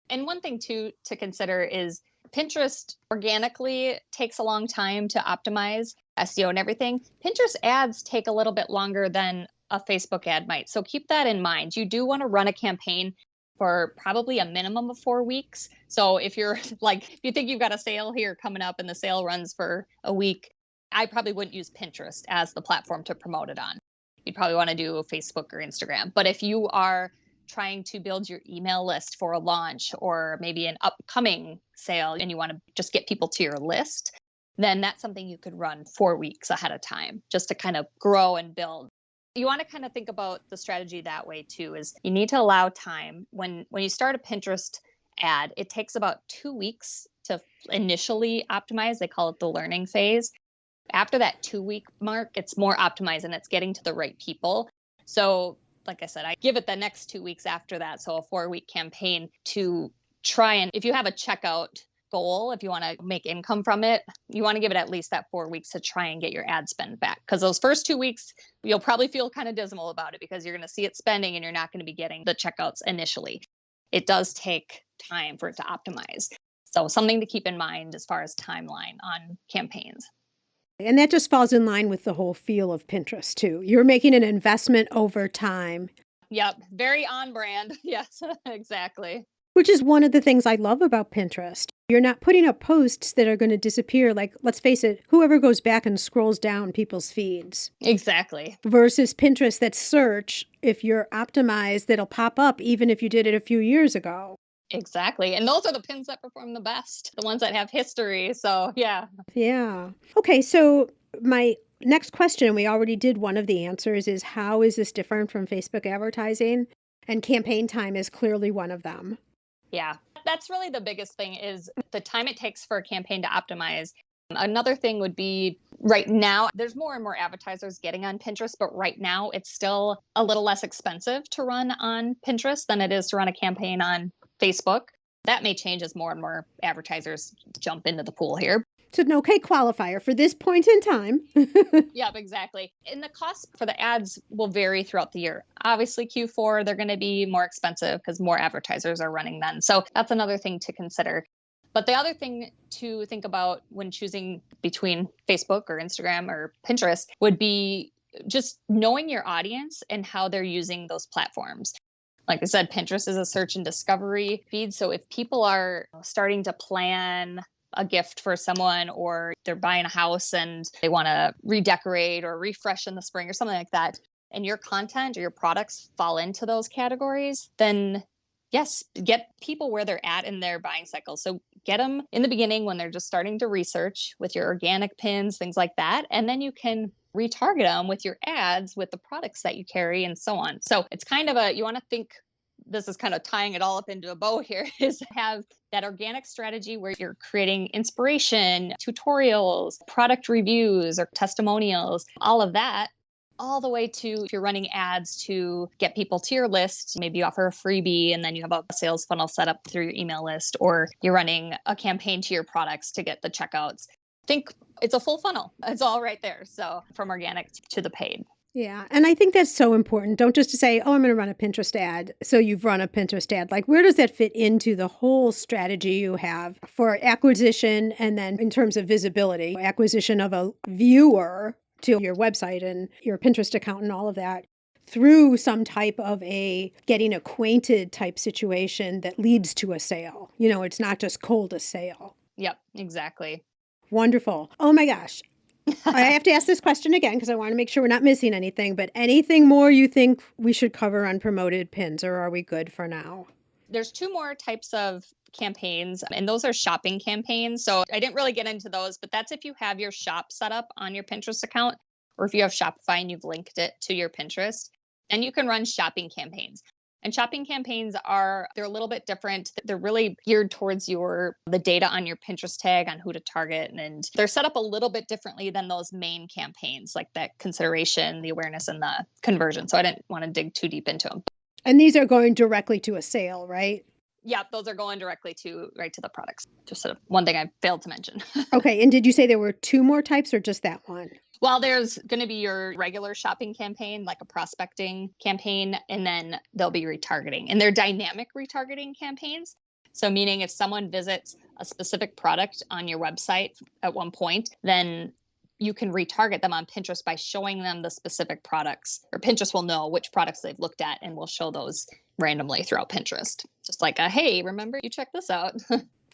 And one thing too to consider is Pinterest organically takes a long time to optimize SEO and everything. Pinterest ads take a little bit longer than a Facebook ad might. So keep that in mind. You do want to run a campaign for probably a minimum of 4 weeks. So if you're if you think you've got a sale here coming up and the sale runs for a week, I probably wouldn't use Pinterest as the platform to promote it on. You'd probably want to do Facebook or Instagram. But if you are trying to build your email list for a launch or maybe an upcoming sale and you want to just get people to your list, then that's something you could run 4 weeks ahead of time just to kind of grow and build. You want to kind of think about the strategy that way too, is you need to allow time. When you start a Pinterest ad, it takes about 2 weeks to initially optimize. They call it the learning phase. After that 2-week mark, it's more optimized and it's getting to the right people. So like I said, I give it the next 2 weeks after that. So a 4-week campaign to try and, if you have a checkout goal, if you want to make income from it, you want to give it at least that 4 weeks to try and get your ad spend back. Because those first 2 weeks, you'll probably feel kind of dismal about it because you're going to see it spending and you're not going to be getting the checkouts initially. It does take time for it to optimize. So something to keep in mind as far as timeline on campaigns. And that just falls in line with the whole feel of Pinterest too. You're making an investment over time. Yep. Very on brand. Yes, exactly. Which is one of the things I love about Pinterest. You're not putting up posts that are going to disappear. Like, let's face it, whoever goes back and scrolls down people's feeds. Exactly. Versus Pinterest, that search, if you're optimized, that'll pop up even if you did it a few years ago. Exactly. And those are the pins that perform the best, the ones that have history. So, yeah. Yeah. Okay, so my next question, and we already did one of the answers, is how is this different from Facebook advertising? And campaign time is clearly one of them. Yeah, that's really the biggest thing is the time it takes for a campaign to optimize. Another thing would be right now, there's more and more advertisers getting on Pinterest, but right now it's still a little less expensive to run on Pinterest than it is to run a campaign on Facebook. That may change as more and more advertisers jump into the pool here. It's an okay qualifier for this point in time. Yep, exactly. And the cost for the ads will vary throughout the year. Obviously, Q4, they're going to be more expensive because more advertisers are running then. So that's another thing to consider. But the other thing to think about when choosing between Facebook or Instagram or Pinterest would be just knowing your audience and how they're using those platforms. Like I said, Pinterest is a search and discovery feed. So if people are starting to plan a gift for someone, or they're buying a house and they want to redecorate or refresh in the spring or something like that, and your content or your products fall into those categories, then yes, get people where they're at in their buying cycle. So get them in the beginning when they're just starting to research with your organic pins, things like that. And then you can retarget them with your ads, with the products that you carry and so on. So it's kind of you want to think, this is kind of tying it all up into a bow here, is have that organic strategy where you're creating inspiration, tutorials, product reviews or testimonials, all of that, all the way to if you're running ads to get people to your list. Maybe you offer a freebie and then you have a sales funnel set up through your email list, or you're running a campaign to your products to get the checkouts. Think it's a full funnel. It's all right there. So from organic to the paid. Yeah. And I think that's so important. Don't just say, oh, I'm going to run a Pinterest ad. So you've run a Pinterest ad. Like, where does that fit into the whole strategy you have for acquisition? And then in terms of visibility, acquisition of a viewer to your website and your Pinterest account and all of that through some type of a getting acquainted type situation that leads to a sale. It's not just cold a sale. Yep, exactly. Wonderful. Oh my gosh. I have to ask this question again because I want to make sure we're not missing anything, but anything more you think we should cover on promoted pins, or are we good for now? There's two more types of campaigns, and those are shopping campaigns. So I didn't really get into those, but that's if you have your shop set up on your Pinterest account, or if you have Shopify and you've linked it to your Pinterest, and you can run shopping campaigns. And shopping campaigns they're a little bit different. They're really geared towards the data on your Pinterest tag on who to target. And they're set up a little bit differently than those main campaigns, like that consideration, the awareness, and the conversion. So I didn't want to dig too deep into them. And these are going directly to a sale, right? Yeah, those are going directly right to the products. Just sort of one thing I failed to mention. Okay. And did you say there were two more types or just that one? Well, there's going to be your regular shopping campaign, like a prospecting campaign, and then there'll be retargeting. And they're dynamic retargeting campaigns. So meaning if someone visits a specific product on your website at one point, then you can retarget them on Pinterest by showing them the specific products, or Pinterest will know which products they've looked at and will show those randomly throughout Pinterest. Just like hey, remember you check this out.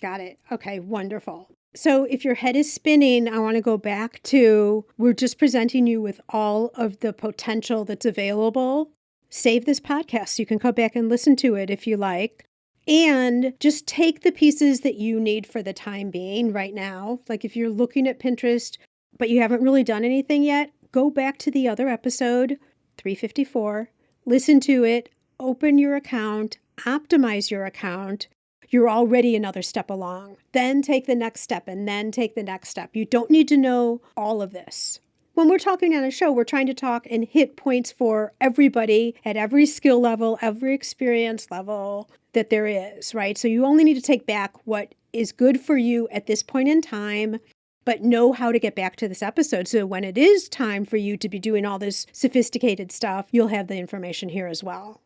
Got it. Okay, wonderful. So if your head is spinning, I want to go back to, we're just presenting you with all of the potential that's available. Save this podcast so you can come back and listen to it if you like. And just take the pieces that you need for the time being right now. Like if you're looking at Pinterest, but you haven't really done anything yet, go back to the other episode, 354, listen to it, open your account, optimize your account. You're already another step along. Then take the next step and then take the next step. You don't need to know all of this. When we're talking on a show, we're trying to talk and hit points for everybody at every skill level, every experience level that there is, right? So you only need to take back what is good for you at this point in time, but know how to get back to this episode. So when it is time for you to be doing all this sophisticated stuff, you'll have the information here as well.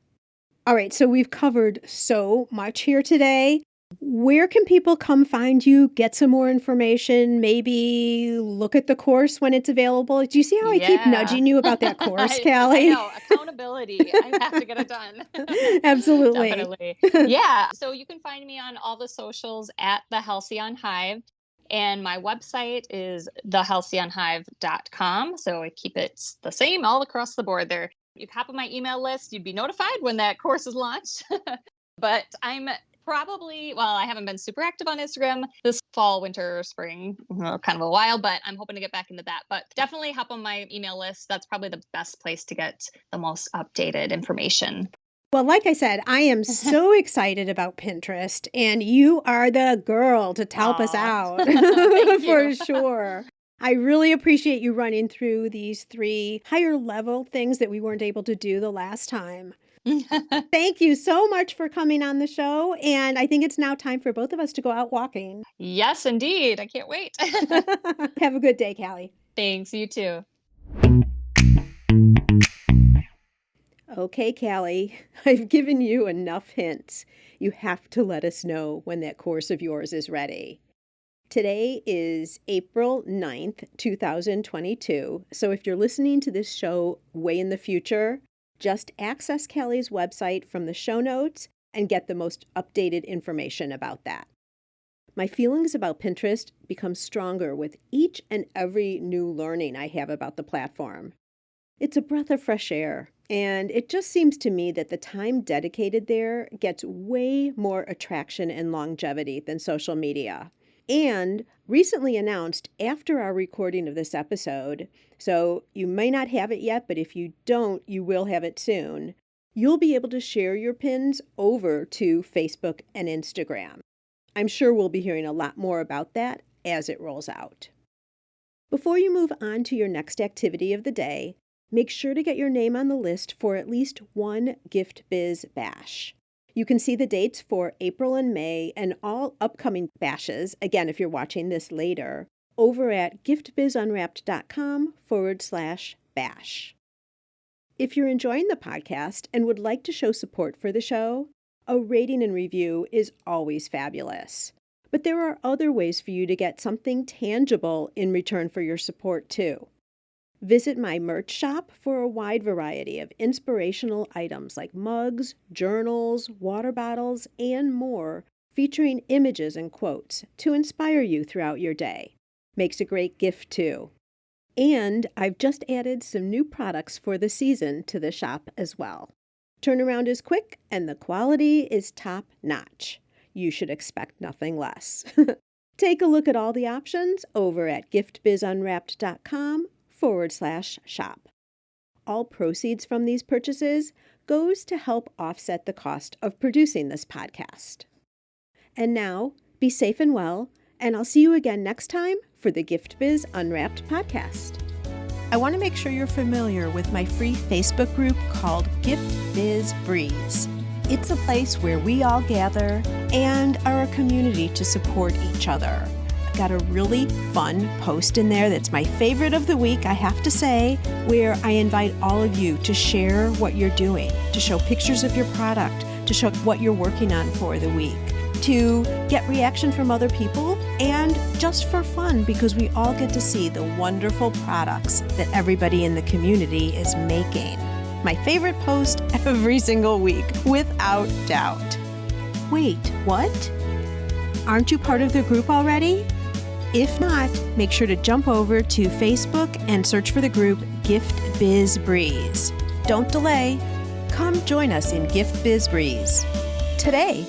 All right, so we've covered so much here today. Where can people come find you, get some more information, maybe look at the course when it's available? Do you see how I keep nudging you about that course, Callie? I know, accountability. I have to get it done. Absolutely. Definitely. Yeah, so you can find me on all the socials at The Halcyon Hive. And my website is thehalcyonhive.com. So I keep it the same all across the board there. You hop on my email list, you'd be notified when that course is launched. But I'm I haven't been super active on Instagram this fall, winter, spring, kind of a while, but I'm hoping to get back into that. But definitely hop on my email list. That's probably the best place to get the most updated information. Well, like I said, I am so excited about Pinterest, and you are the girl to help us out for sure. I really appreciate you running through these 3 higher level things that we weren't able to do the last time. Thank you so much for coming on the show. And I think it's now time for both of us to go out walking. Yes, indeed. I can't wait. Have a good day, Callie. Thanks. You too. Okay, Callie, I've given you enough hints. You have to let us know when that course of yours is ready. Today is April 9th, 2022. So if you're listening to this show way in the future, just access Callie's website from the show notes and get the most updated information about that. My feelings about Pinterest become stronger with each and every new learning I have about the platform. It's a breath of fresh air, and it just seems to me that the time dedicated there gets way more attraction and longevity than social media. And recently announced after our recording of this episode, so you may not have it yet, but if you don't, you will have it soon, you'll be able to share your pins over to Facebook and Instagram. I'm sure we'll be hearing a lot more about that as it rolls out. Before you move on to your next activity of the day, make sure to get your name on the list for at least one Gift Biz Bash. You can see the dates for April and May and all upcoming bashes, again, if you're watching this later, over at giftbizunwrapped.com/bash. If you're enjoying the podcast and would like to show support for the show, a rating and review is always fabulous. But there are other ways for you to get something tangible in return for your support, too. Visit my merch shop for a wide variety of inspirational items like mugs, journals, water bottles, and more, featuring images and quotes to inspire you throughout your day. Makes a great gift, too. And I've just added some new products for the season to the shop as well. Turnaround is quick and the quality is top-notch. You should expect nothing less. Take a look at all the options over at giftbizunwrapped.com/shop. All proceeds from these purchases goes to help offset the cost of producing this podcast. And now, be safe and well, and I'll see you again next time for the Gift Biz Unwrapped podcast. I want to make sure you're familiar with my free Facebook group called Gift Biz Breeze. It's a place where we all gather and are a community to support each other. Got a really fun post in there that's my favorite of the week, I have to say, where I invite all of you to share what you're doing, to show pictures of your product, to show what you're working on for the week, to get reaction from other people, and just for fun because we all get to see the wonderful products that everybody in the community is making. My favorite post every single week, without doubt. Wait, what? Aren't you part of the group already? If not, make sure to jump over to Facebook and search for the group Gift Biz Breeze. Don't delay. Come join us in Gift Biz Breeze today.